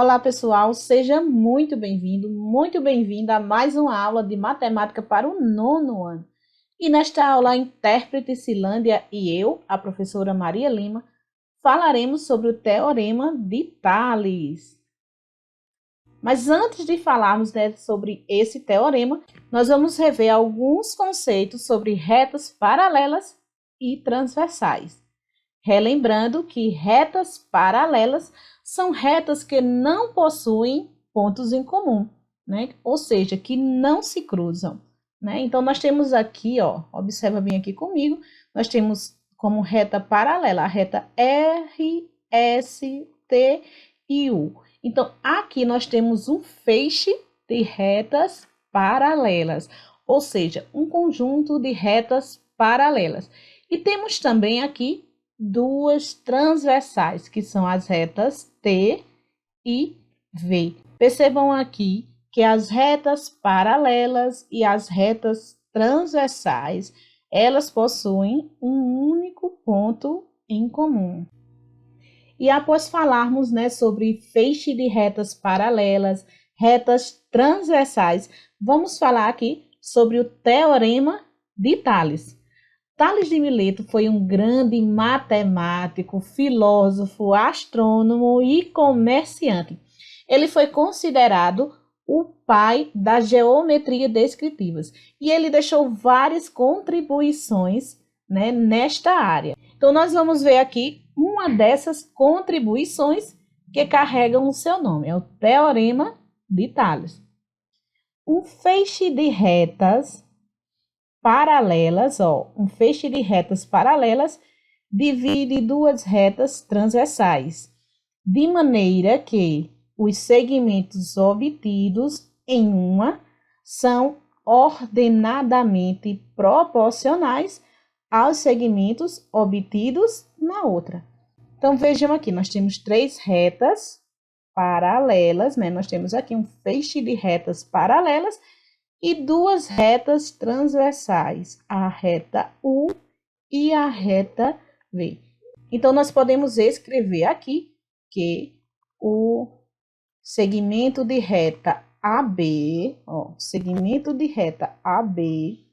Olá, pessoal, seja muito bem-vindo, muito bem-vinda a mais uma aula de matemática para o nono ano. E nesta aula, a intérprete Cilândia e eu, a professora Maria Lima, falaremos sobre o Teorema de Tales. Mas antes de falarmos sobre esse teorema, nós vamos rever alguns conceitos sobre retas paralelas e transversais. Relembrando que retas paralelas são retas que não possuem pontos em comum, né? Ou seja, que não se cruzam, né? Então, nós temos aqui, ó, observa bem aqui comigo, nós temos como reta paralela a reta R, S, T e U. Então, aqui nós temos um feixe de retas paralelas, ou seja, um conjunto de retas paralelas. E temos também aqui duas transversais, que são as retas T e V. Percebam aqui que as retas paralelas e as retas transversais, elas possuem um único ponto em comum. E após falarmos, sobre feixe de retas paralelas, retas transversais, vamos falar aqui sobre o Teorema de Tales. Tales de Mileto foi um grande matemático, filósofo, astrônomo e comerciante. Ele foi considerado o pai da geometria descritivas e ele deixou várias contribuições, nesta área. Então, nós vamos ver aqui uma dessas contribuições que carregam o seu nome, é o Teorema de Tales. Um feixe de retas paralelas, um feixe de retas paralelas divide duas retas transversais, de maneira que os segmentos obtidos em uma são ordenadamente proporcionais aos segmentos obtidos na outra. Então, vejam aqui, nós temos três retas paralelas, Nós temos aqui um feixe de retas paralelas e duas retas transversais, a reta U e a reta V. Então, nós podemos escrever aqui que o segmento de reta AB, segmento de reta AB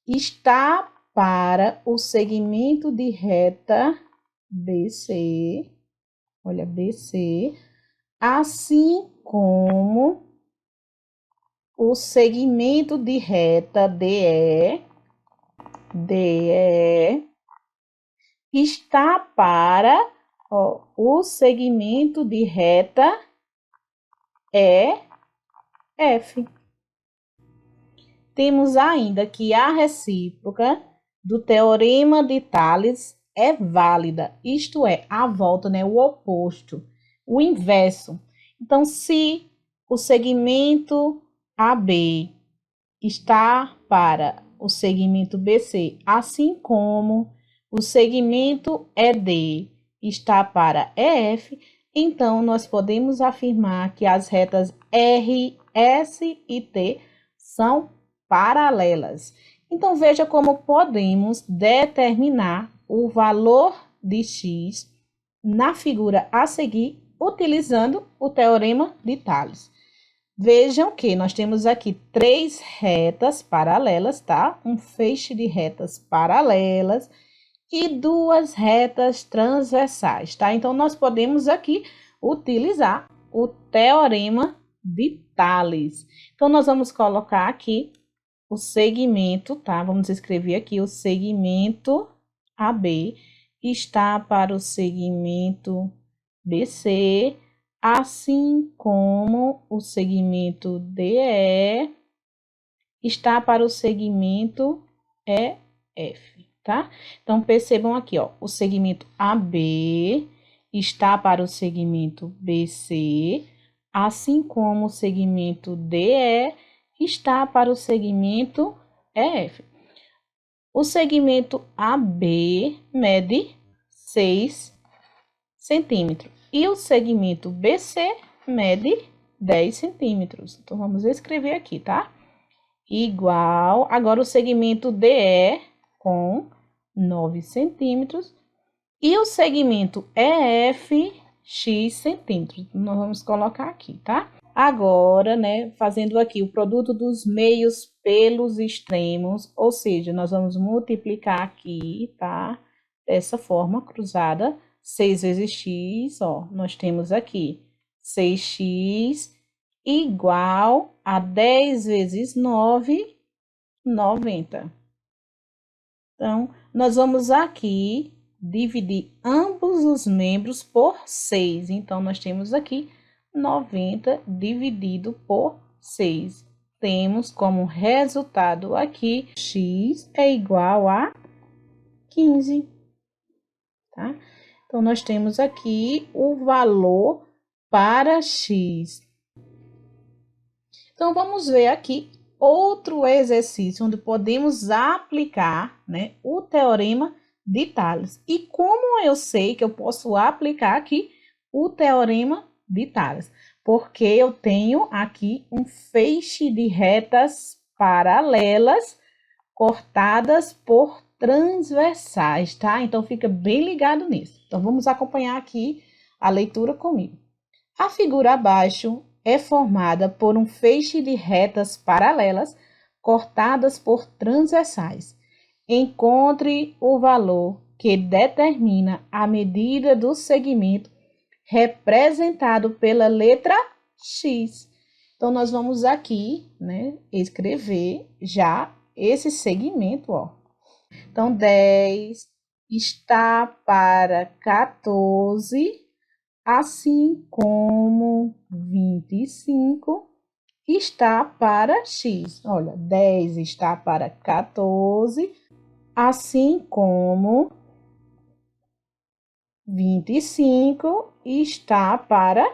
está para o segmento de reta BC, olha, BC, assim como o segmento de reta DE está para o segmento de reta EF. Temos ainda que a recíproca do Teorema de Tales é válida, isto é, a volta, o oposto, o inverso. Então, se o segmento AB está para o segmento BC, assim como o segmento ED está para EF, então nós podemos afirmar que as retas R, S e T são paralelas. Então, veja como podemos determinar o valor de x na figura a seguir, utilizando o Teorema de Tales. Vejam que nós temos aqui três retas paralelas, tá? Um feixe de retas paralelas e duas retas transversais, tá? Então, nós podemos aqui utilizar o Teorema de Tales. Então, nós vamos colocar aqui o segmento, tá? Vamos escrever aqui o segmento AB está para o segmento BC, assim como o segmento DE está para o segmento EF, tá? Então, percebam aqui, o segmento AB está para o segmento BC, assim como o segmento DE está para o segmento EF. O segmento AB mede 6 centímetros e o segmento BC mede 10 centímetros. Então, vamos escrever aqui, tá? Igual, agora o segmento DE com 9 centímetros e o segmento EF x centímetros. Nós vamos colocar aqui, tá? Agora, né, fazendo aqui o produto dos meios pelos extremos, ou seja, nós vamos multiplicar aqui, tá? Dessa forma, cruzada, 6 vezes x, ó, nós temos aqui 6x igual a 10 vezes 9, 90. Então, nós vamos aqui dividir ambos os membros por 6. Então, nós temos aqui 90 dividido por 6. Temos como resultado aqui, x é igual a 15. Tá? Então, nós temos aqui o valor para x. Então, vamos ver aqui outro exercício onde podemos aplicar, né, o teorema de Tales. E como eu sei que eu posso aplicar aqui o teorema de Tales? Porque eu tenho aqui um feixe de retas paralelas cortadas por transversais, tá? Então, fica bem ligado nisso. Então, vamos acompanhar aqui a leitura comigo. A figura abaixo é formada por um feixe de retas paralelas cortadas por transversais. Encontre o valor que determina a medida do segmento representado pela letra X. Então, nós vamos aqui, né, escrever já esse segmento, ó. Então, 10 está para 14, assim como 25 está para x. Olha, 10 está para 14, assim como 25 está para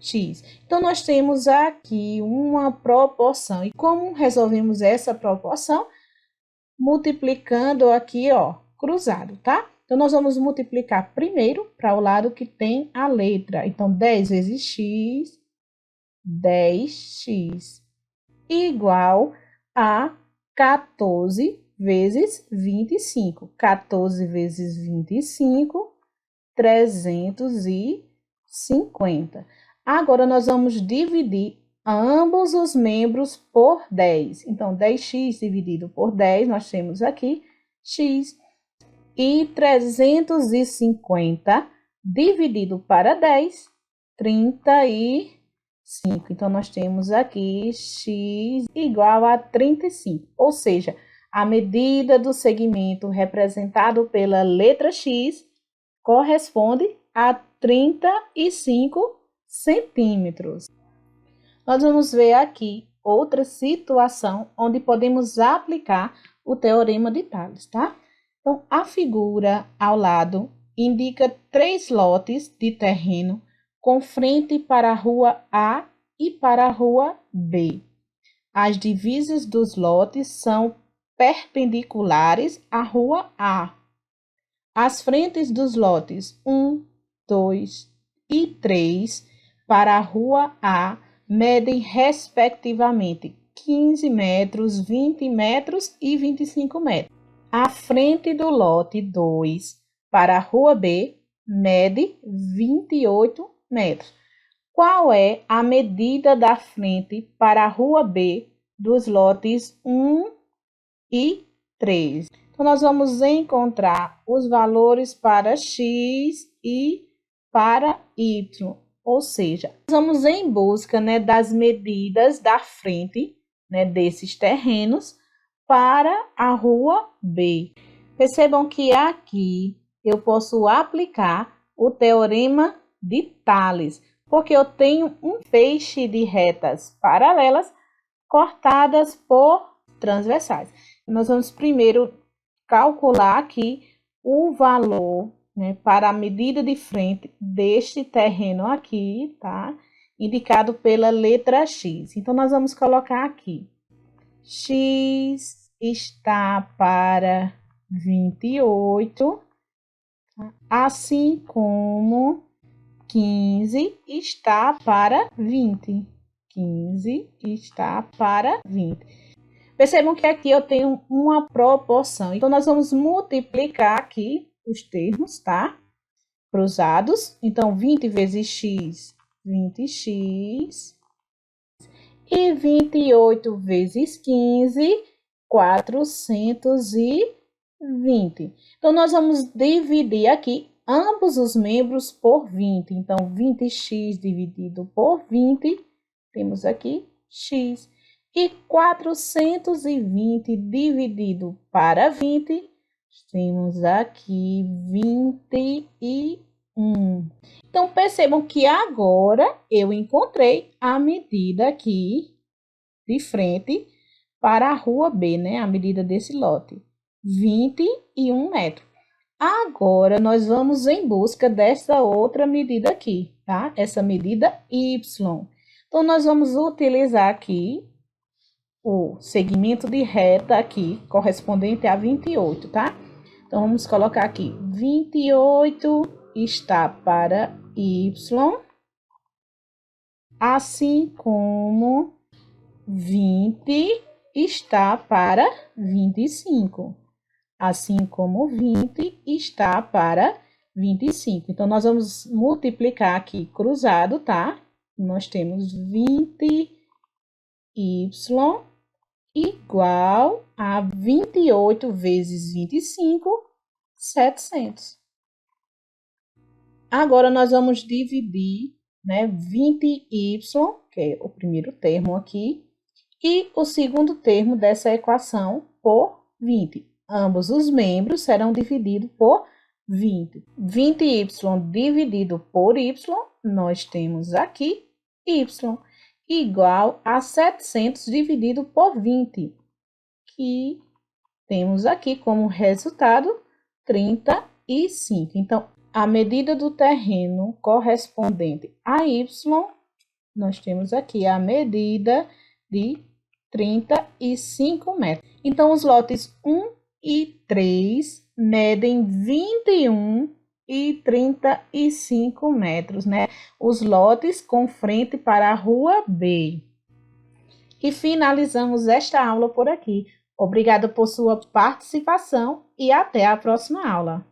x. Então, nós temos aqui uma proporção. E como resolvemos essa proporção? Multiplicando aqui, ó, cruzado, tá? Então, nós vamos multiplicar primeiro para o lado que tem a letra. Então, 10 vezes x, 10x, igual a 14 vezes 25. 14 vezes 25, 350. Agora, nós vamos dividir ambos os membros por 10. Então, 10x dividido por 10, nós temos aqui x. E 350 dividido para 10, 35. Então, nós temos aqui x igual a 35. Ou seja, a medida do segmento representado pela letra x corresponde a 35 centímetros. Nós vamos ver aqui outra situação onde podemos aplicar o teorema de Tales, tá? Então, a figura ao lado indica 3 lotes de terreno com frente para a rua A e para a rua B. As divisas dos lotes são perpendiculares à rua A. As frentes dos lotes 1, 2 e 3 para a rua A medem, respectivamente, 15 metros, 20 metros e 25 metros. A frente do lote 2 para a rua B mede 28 metros. Qual é a medida da frente para a rua B dos lotes 1 e 3? Então, nós vamos encontrar os valores para x e para y. Ou seja, nós vamos em busca, né, das medidas da frente, né, desses terrenos para a rua B. Percebam que aqui eu posso aplicar o teorema de Tales, porque eu tenho um feixe de retas paralelas cortadas por transversais. Nós vamos primeiro calcular aqui o valor, né, para a medida de frente deste terreno aqui, tá? Indicado pela letra X. Então, nós vamos colocar aqui. X está para 28, assim como 15 está para 20. 15 está para 20. Percebam que aqui eu tenho uma proporção. Então, nós vamos multiplicar aqui os termos, tá? cruzados. Então, 20 vezes x, 20x. E 28 vezes 15, 420. Então, nós vamos dividir aqui ambos os membros por 20. Então, 20x dividido por 20, temos aqui x. E 420 dividido para 20, temos aqui 21. Então, percebam que agora eu encontrei a medida aqui de frente para a rua B, né? A medida desse lote, 21 metros. Agora, nós vamos em busca dessa outra medida aqui, tá? Essa medida Y. Então, nós vamos utilizar aqui o segmento de reta aqui, correspondente a 28, tá? Então, vamos colocar aqui, 28 está para Y, assim como 20 está para 25. Assim como 20 está para 25. Então, nós vamos multiplicar aqui cruzado, tá? Nós temos 20y igual a 28 vezes 25, 700. Agora, nós vamos dividir, né, 20y, que é o primeiro termo aqui, e o segundo termo dessa equação por 20. Ambos os membros serão divididos por 20. 20y dividido por y, nós temos aqui y, igual a 700 dividido por 20, que temos aqui como resultado 35. Então, a medida do terreno correspondente a y, nós temos aqui a medida de 35 metros. Então, os lotes 1 e 3 medem 21 e 35 metros, né? Os lotes com frente para a rua B. E finalizamos esta aula por aqui. Obrigada por sua participação e até a próxima aula.